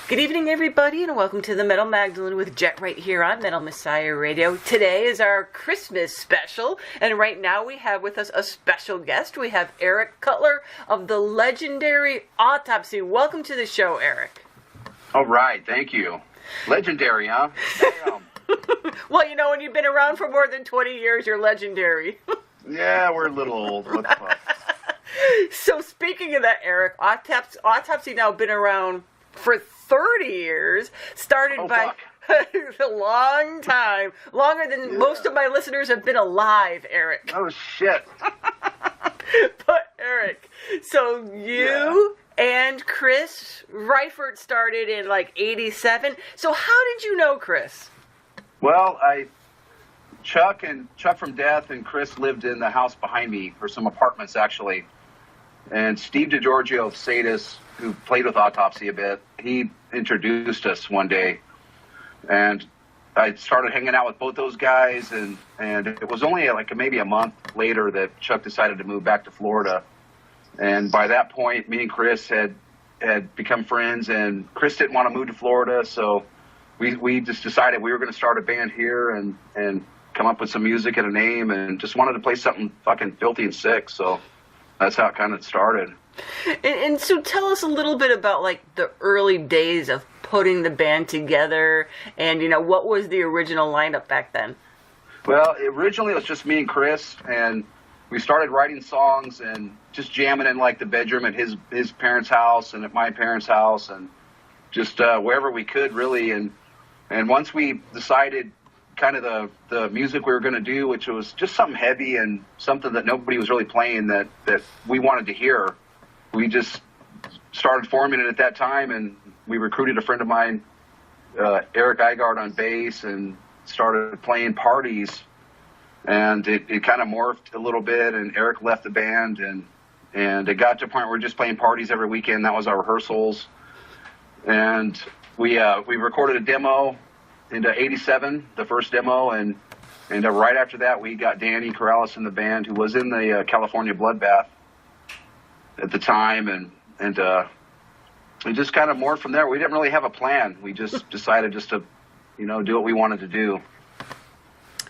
Good evening, everybody, and welcome to the Metal Magdalene with Jet right here on Metal Messiah Radio. Today is our Christmas special, and right now we have with us a special guest. We have Eric Cutler of the legendary Autopsy. Welcome to the show, Eric. All right, thank you. Legendary, huh? Damn. Well, you know, when you've been around for more than 20 years, you're legendary. Yeah, we're a little old. What the fuck? So speaking of that, Eric, Autopsy now been around for 30 years, started by a long time, longer than most of my listeners have been alive, Eric. Oh, shit. But, Eric, so you and Chris Reifert started in, like, 87. So how did you know Chris? Well, Chuck from Death and Chris lived in the house behind me, or some apartments, actually. And Steve DiGiorgio of Sadis, who played with Autopsy a bit, he introduced us one day. And I started hanging out with both those guys, and it was only like maybe a month later that Chuck decided to move back to Florida. And by that point, me and Chris had become friends, and Chris didn't want to move to Florida, so we just decided we were going to start a band here and come up with some music and a name, and just wanted to play something fucking filthy and sick, so that's how it kind of started. And so tell us a little bit about, like, the early days of putting the band together, and, you know, what was the original lineup back then? Well, originally it was just me and Chris, and we started writing songs and just jamming in, like, the bedroom at his parents' house and at my parents' house, and just wherever we could, really. And once we decided kind of the music we were going to do, which was just something heavy and something that nobody was really playing that we wanted to hear, we just started forming it at that time, and we recruited a friend of mine, Eric Igard, on bass, and started playing parties, and it kind of morphed a little bit, and Eric left the band, and it got to a point where we were just playing parties every weekend. That was our rehearsals, and we recorded a demo into 87, the first demo, and right after that we got Danny Corrales in the band, who was in the California Bloodbath at the time, and we just kind of morphed from there. We didn't really have a plan. We just decided just to, you know, do what we wanted to do.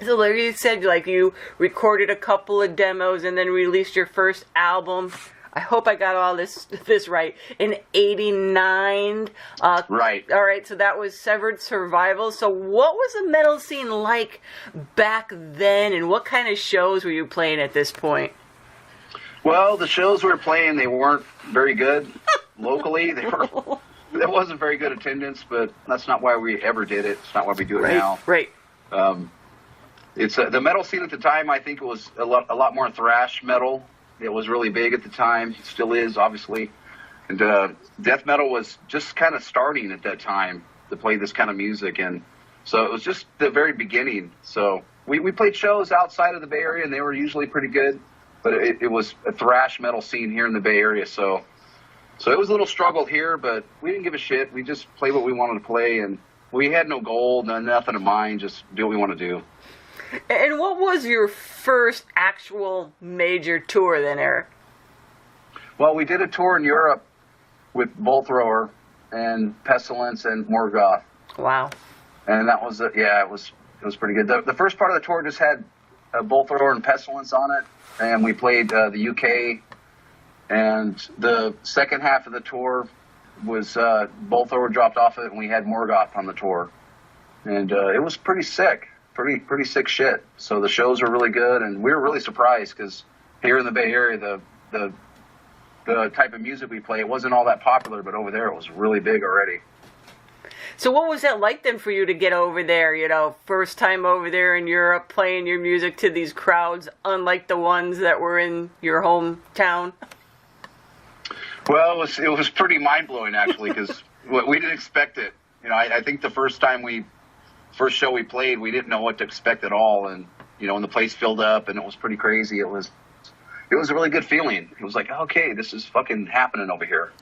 So like you said, like, you recorded a couple of demos and then released your first album. I hope I got all this right. In 89. Right. All right, so that was Severed Survival. So what was the metal scene like back then, and what kind of shows were you playing at this point? Well, the shows we were playing, they weren't very good locally. There wasn't very good attendance, but that's not why we ever did it. It's not why we do it now. Right. It's the metal scene at the time. I think it was a lot more thrash metal. It was really big at the time. It still is, obviously. And death metal was just kind of starting at that time to play this kind of music, and so it was just the very beginning. So we played shows outside of the Bay Area, and they were usually pretty good. But it was a thrash metal scene here in the Bay Area, so it was a little struggle here, but we didn't give a shit. We just played what we wanted to play, and we had no goal, nothing in mind, just do what we want to do. And what was your first actual major tour then, Eric? Well, we did a tour in Europe with Bull Thrower and Pestilence and Morgoth. Wow. And that was, it was pretty good. The first part of the tour just had Bull Thrower and Pestilence on it, and we played the UK, and the second half of the tour was Bull Thrower dropped off it, and we had Morgoth on the tour, and it was pretty sick, pretty sick shit. So the shows were really good, and we were really surprised because here in the Bay Area, the type of music we play, it wasn't all that popular, but over there it was really big already. So what was that like then for you to get over there, you know, first time over there in Europe, playing your music to these crowds, unlike the ones that were in your hometown? Well, it was pretty mind-blowing, actually, because we didn't expect it. You know, I think the first show we played, we didn't know what to expect at all, and, you know, when the place filled up and it was pretty crazy, it was a really good feeling. It was like, okay, this is fucking happening over here.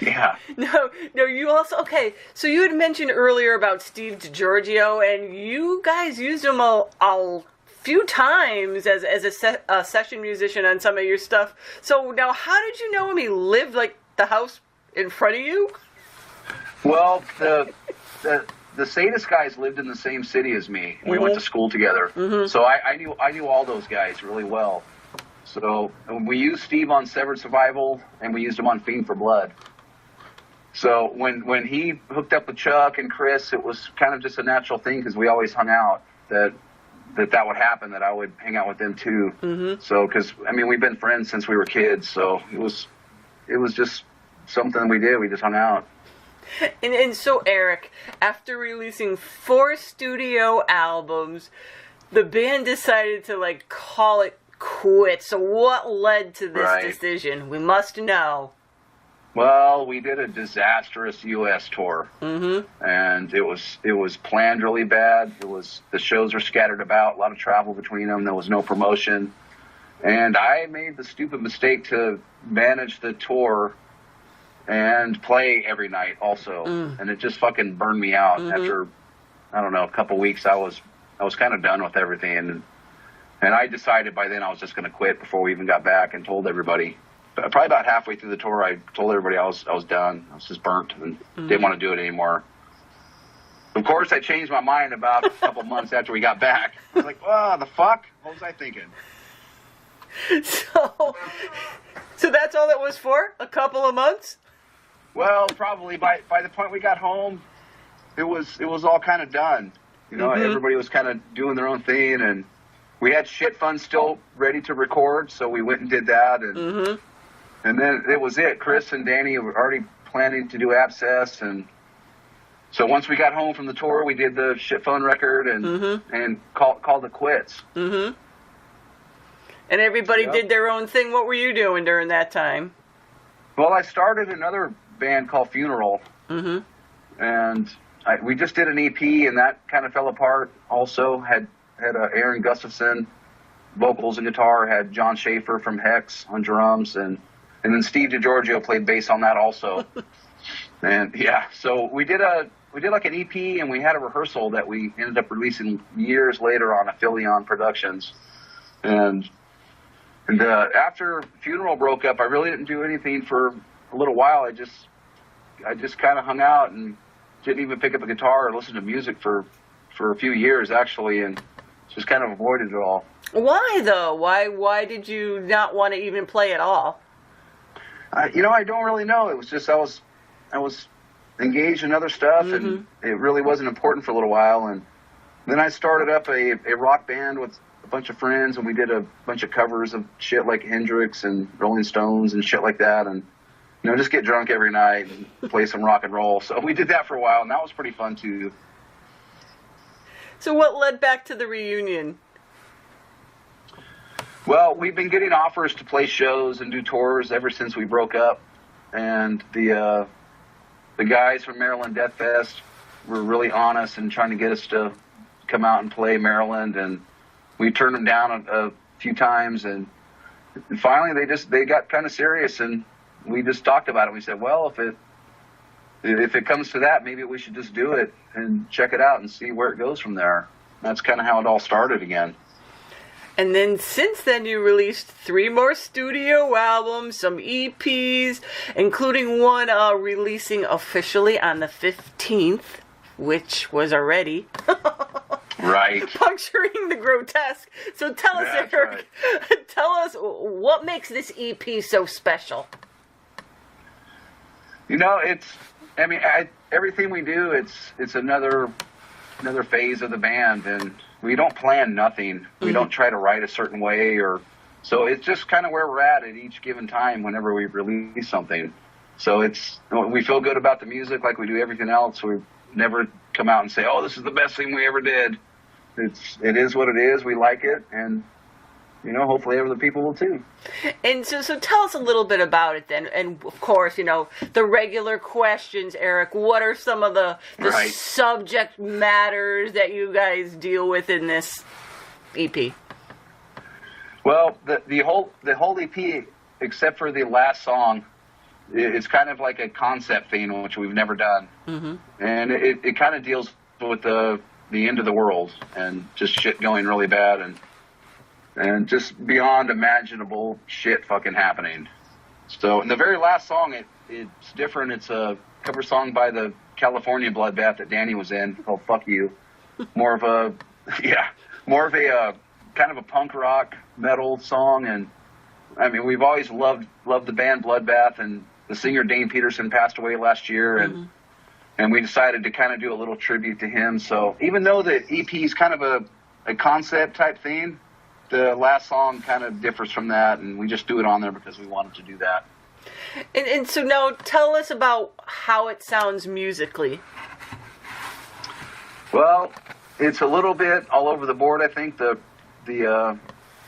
Yeah. No, you also, okay, so you had mentioned earlier about Steve DiGiorgio, and you guys used him a few times as a session musician on some of your stuff. So now, how did you know him? He lived, like, the house in front of you? Well, the Sadist guys lived in the same city as me. We went to school together, so I knew all those guys really well. So we used Steve on Severed Survival, and we used him on Fiend for Blood. So when he hooked up with Chuck and Chris, it was kind of just a natural thing because we always hung out that would happen, that I would hang out with them too. So because I mean we've been friends since we were kids, so it was just something we did. We just hung out. And so, Eric, after releasing 4 studio albums, the band decided to, like, call it quits. So what led to this decision? We must know. Well, we did a disastrous U.S. tour, and it was planned really bad. The shows were scattered about, a lot of travel between them. There was no promotion, and I made the stupid mistake to manage the tour and play every night also, and it just fucking burned me out. After, I don't know, a couple weeks, I was kind of done with everything, and I decided by then I was just going to quit before we even got back, and told everybody. Probably about halfway through the tour, I told everybody I was done. I was just burnt and didn't want to do it anymore. Of course, I changed my mind about a couple months after we got back. I was like, "Oh, the fuck? What was I thinking?" So that's all it was for? A couple of months? Well, probably by the point we got home, it was all kind of done. You know, everybody was kind of doing their own thing, and we had Shit Fun still ready to record, so we went and did that, and then it was it. Chris and Danny were already planning to do Abscess, and so once we got home from the tour, we did the Shit Fun record and called it quits. And everybody did their own thing. What were you doing during that time? Well, I started another band called Funeral, and we just did an EP, and that kind of fell apart. Also had Aaron Gustafson vocals and guitar, had John Schaefer from Hex on drums, and then Steve DiGiorgio played bass on that also. And yeah, so we did like an EP, and we had a rehearsal that we ended up releasing years later on Aphelion Productions. And after Funeral broke up, I really didn't do anything for a little while. I just kind of hung out and didn't even pick up a guitar or listen to music for a few years actually, and just kind of avoided it all. Why though? Why did you not want to even play at all? I don't really know. It was just I was engaged in other stuff, and it really wasn't important for a little while. And then I started up a rock band with a bunch of friends, and we did a bunch of covers of shit like Hendrix and Rolling Stones and shit like that, and just get drunk every night and play some rock and roll. So we did that for a while, and that was pretty fun too. So what led back to the reunion? Well, we've been getting offers to play shows and do tours ever since we broke up, and the guys from Maryland Death Fest were really on us and trying to get us to come out and play Maryland, and we turned them down a few times, and finally they got kind of serious, and we just talked about it. We said, well, if it comes to that, maybe we should just do it and check it out and see where it goes from there. That's kind of how it all started again. And then since then, you released 3 more studio albums, some EPs, including one releasing officially on the 15th, which was already right puncturing the grotesque. So tell us, Eric, tell us what makes this EP so special. Everything we do, it's another phase of the band, and we don't plan nothing. We don't try to write a certain way, so it's just kind of where we're at each given time whenever we release something. So we feel good about the music like we do everything else. We never come out and say, oh, this is the best thing we ever did. It is what it is. We like it, and hopefully other people will too. And so tell us a little bit about it then. And of course, the regular questions, Eric. What are some of the subject matters that you guys deal with in this EP? Well, the whole EP, except for the last song, it's kind of like a concept theme, which we've never done. And it kind of deals with the end of the world and just shit going really bad, and just beyond imaginable shit fucking happening. So in the very last song, it's different. It's a cover song by the California Bloodbath that Danny was in called "Fuck You." More of a kind of a punk rock metal song, and I mean we've always loved the band Bloodbath, and the singer Dane Peterson passed away last year, and we decided to kind of do a little tribute to him. So even though the EP is kind of a concept type theme, the last song kind of differs from that, and we just do it on there because we wanted to do that. And so now tell us about how it sounds musically. Well, it's a little bit all over the board. I think the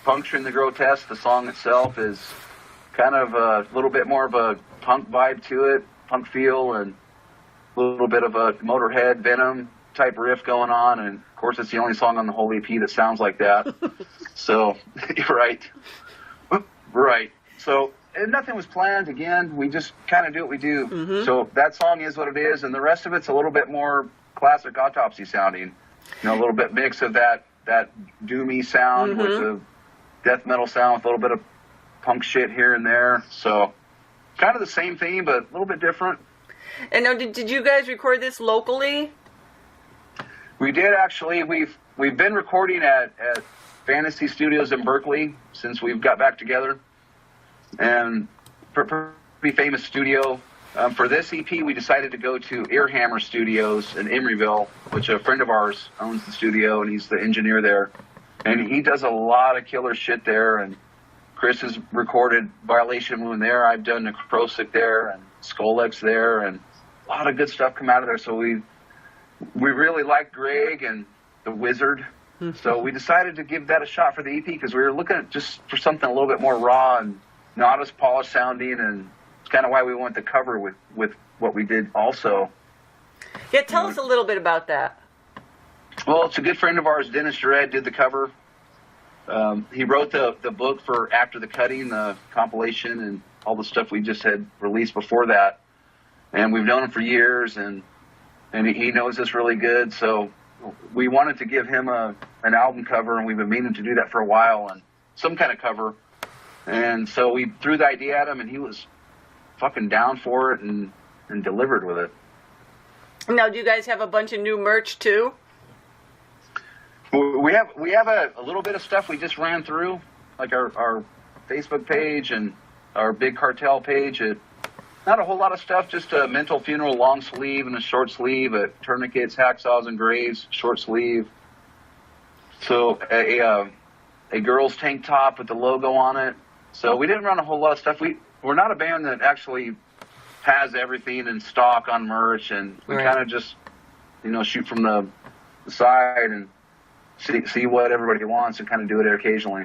Puncturing the Grotesque, the song itself, is kind of a little bit more of a punk vibe to it, punk feel, and a little bit of a Motorhead, Venom type riff going on. And of course, it's the only song on the whole EP that sounds like that. So, right. So, and nothing was planned. Again, we just kind of do what we do. So that song is what it is, and the rest of it's a little bit more classic Autopsy sounding. You know, a little bit mix of that doomy sound with the death metal sound with a little bit of punk shit here and there. So kind of the same theme, but a little bit different. And now, did you guys record this locally? We did, actually. We've been recording at Fantasy Studios in Berkeley since we've got back together, and pretty famous studio. For this EP, we decided to go to Earhammer Studios in Emeryville, which a friend of ours owns the studio, and he's the engineer there. And he does a lot of killer shit there, and Chris has recorded Violation Moon there. I've done Necrosic there, and Skolex there, and a lot of good stuff come out of there. So we really like Greg and the Wizard. So we decided to give that a shot for the EP because we were looking at just for something a little bit more raw and not as polished sounding, and it's kind of why we went the cover with what we did also. Yeah, tell us a little bit about that. Well, it's a good friend of ours, Dennis Dredd, did the cover. He wrote the book for After the Cutting, the compilation, and all the stuff we just had released before that. And we've known him for years, and he knows us really good. So we wanted to give him an album cover, and we've been meaning to do that for a while, and some kind of cover. And so we threw the idea at him, and he was fucking down for it and delivered with it. Now, do you guys have a bunch of new merch too? We have a little bit of stuff we just ran through, like our Facebook page and our Big Cartel page. Not a whole lot of stuff, just a Mental Funeral long sleeve and a short sleeve, tourniquets, hacksaws, and graves, short sleeve. So a girl's tank top with the logo on it. So we didn't run a whole lot of stuff. We're not a band that actually has everything in stock on merch, and we kind of just, shoot from the side and see what everybody wants and kind of do it occasionally.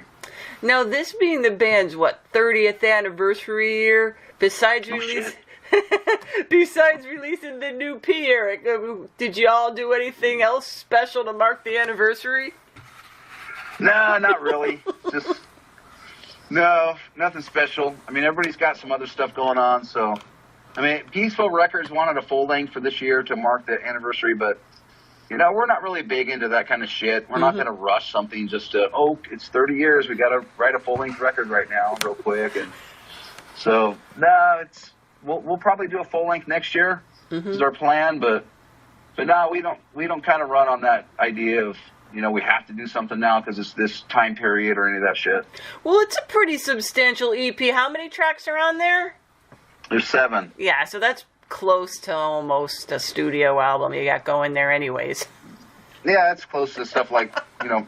Now, this being the band's, 30th anniversary year, besides releasing the new P, Eric, did you all do anything else special to mark the anniversary? No, not really. No, nothing special. I mean, everybody's got some other stuff going on, so... I mean, Peaceful Records wanted a full length for this year to mark the anniversary, but, we're not really big into that kind of shit. We're not going to rush something just to, it's 30 years, we got to write a full-length record right now real quick. And so, no, we'll probably do a full-length next year is our plan, but no, we don't kind of run on that idea of, we have to do something now because it's this time period or any of that shit. Well, it's a pretty substantial EP. How many tracks are on there? There's 7. Yeah, so that's close to almost a studio album you got going there anyways. Yeah, that's close to stuff like, what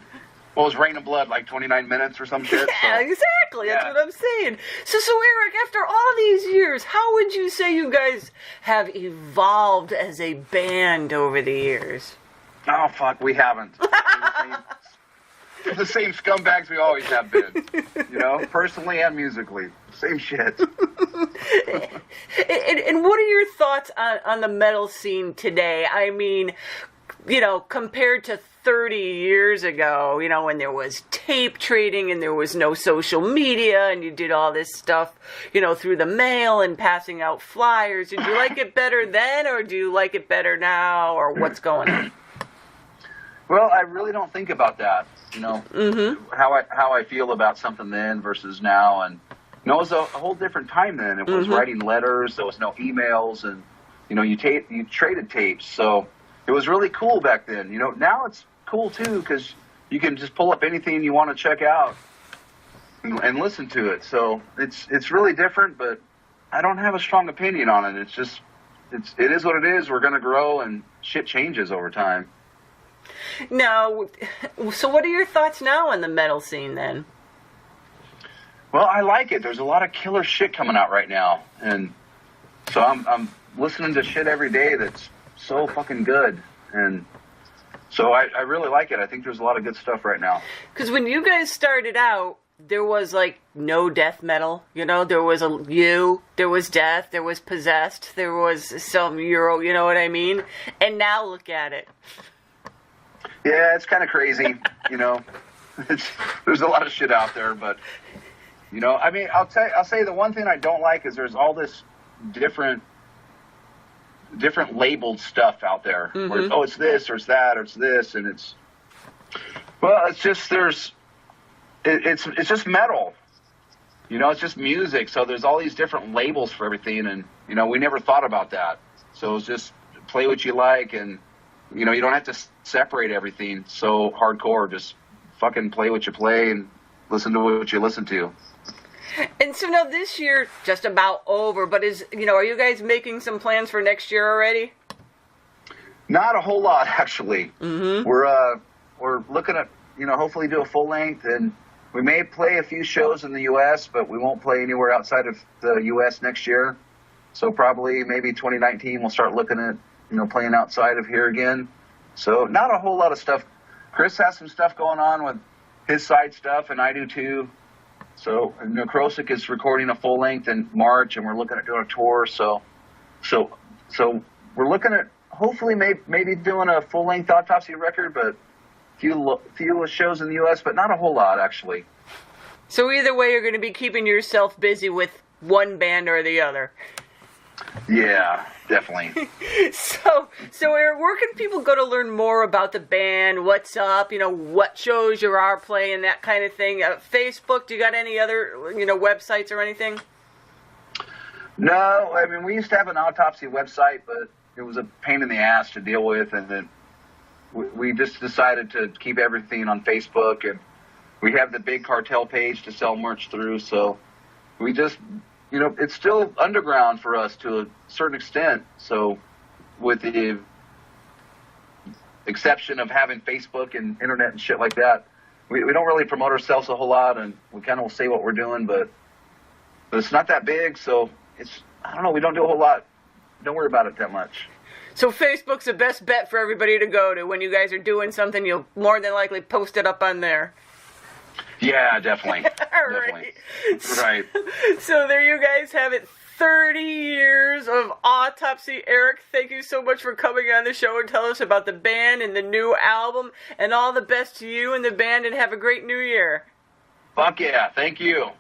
was Rain of Blood, like 29 minutes or some shit? Yeah, so, exactly. That's what I'm saying. So Eric, after all these years, how would you say you guys have evolved as a band over the years? Oh, fuck, we haven't. We're the same scumbags we always have been. Personally and musically. Same shit. And what are your thoughts on the metal scene today? I mean, compared to 30 years ago, when there was tape trading and there was no social media and you did all this stuff, through the mail and passing out flyers. Did you like it better then, or do you like it better now, or what's going on? Well, I really don't think about that, how I feel about something then versus now. And No, it was a whole different time then. It was writing letters. There was no emails, and you traded tapes. So it was really cool back then. Now it's cool too because you can just pull up anything you want to check out and listen to it. So it's really different, but I don't have a strong opinion on it. It is what it is. We're going to grow, and shit changes over time. Now, so what are your thoughts now on the metal scene then? Well, I like it. There's a lot of killer shit coming out right now, and so I'm listening to shit every day that's so fucking good, and so I really like it. I think there's a lot of good stuff right now. Because when you guys started out, there was like no death metal, there was there was death, there was possessed, there was some Euro, you know what I mean? And now look at it. Yeah, it's kind of crazy, there's a lot of shit out there, but I mean, I'll say the one thing I don't like is there's all this different labeled stuff out there. Where it's this or it's that or it's this, and it's just it's just metal. It's just music. So there's all these different labels for everything, and we never thought about that. So it's just play what you like, and you don't have to separate everything so hardcore. Just fucking play what you play and listen to what you listen to. And so now this year just about over, but are you guys making some plans for next year already? Not a whole lot, actually. We're looking at hopefully do a full length, and we may play a few shows in the U.S., but we won't play anywhere outside of the U.S. next year. So probably maybe 2019 we'll start looking at playing outside of here again. So not a whole lot of stuff. Chris has some stuff going on with his side stuff, and I do too. So Necrosic is recording a full length in March, and we're looking at doing a tour. So we're looking at hopefully maybe doing a full length Autopsy record, but few shows in the U.S., but not a whole lot actually. So either way, you're going to be keeping yourself busy with one band or the other. Yeah, definitely. So Eric, where can people go to learn more about the band? What's up? What shows you are playing, that kind of thing. Facebook. Do you got any other websites or anything? No, I mean we used to have an Autopsy website, but it was a pain in the ass to deal with, and then we just decided to keep everything on Facebook, and we have the big cartel page to sell merch through. So we just. It's still underground for us to a certain extent. So with the exception of having Facebook and internet and shit like that, we don't really promote ourselves a whole lot, and we kind of will say what we're doing, but it's not that big. So I don't know. We don't do a whole lot. Don't worry about it that much. So Facebook's the best bet for everybody to go to. When you guys are doing something, you'll more than likely post it up on there. Yeah, definitely. Right. Right. So there you guys have it. 30 years of Autopsy. Eric, thank you so much for coming on the show and tell us about the band and the new album, and all the best to you and the band, and have a great new year. Fuck yeah. Thank you.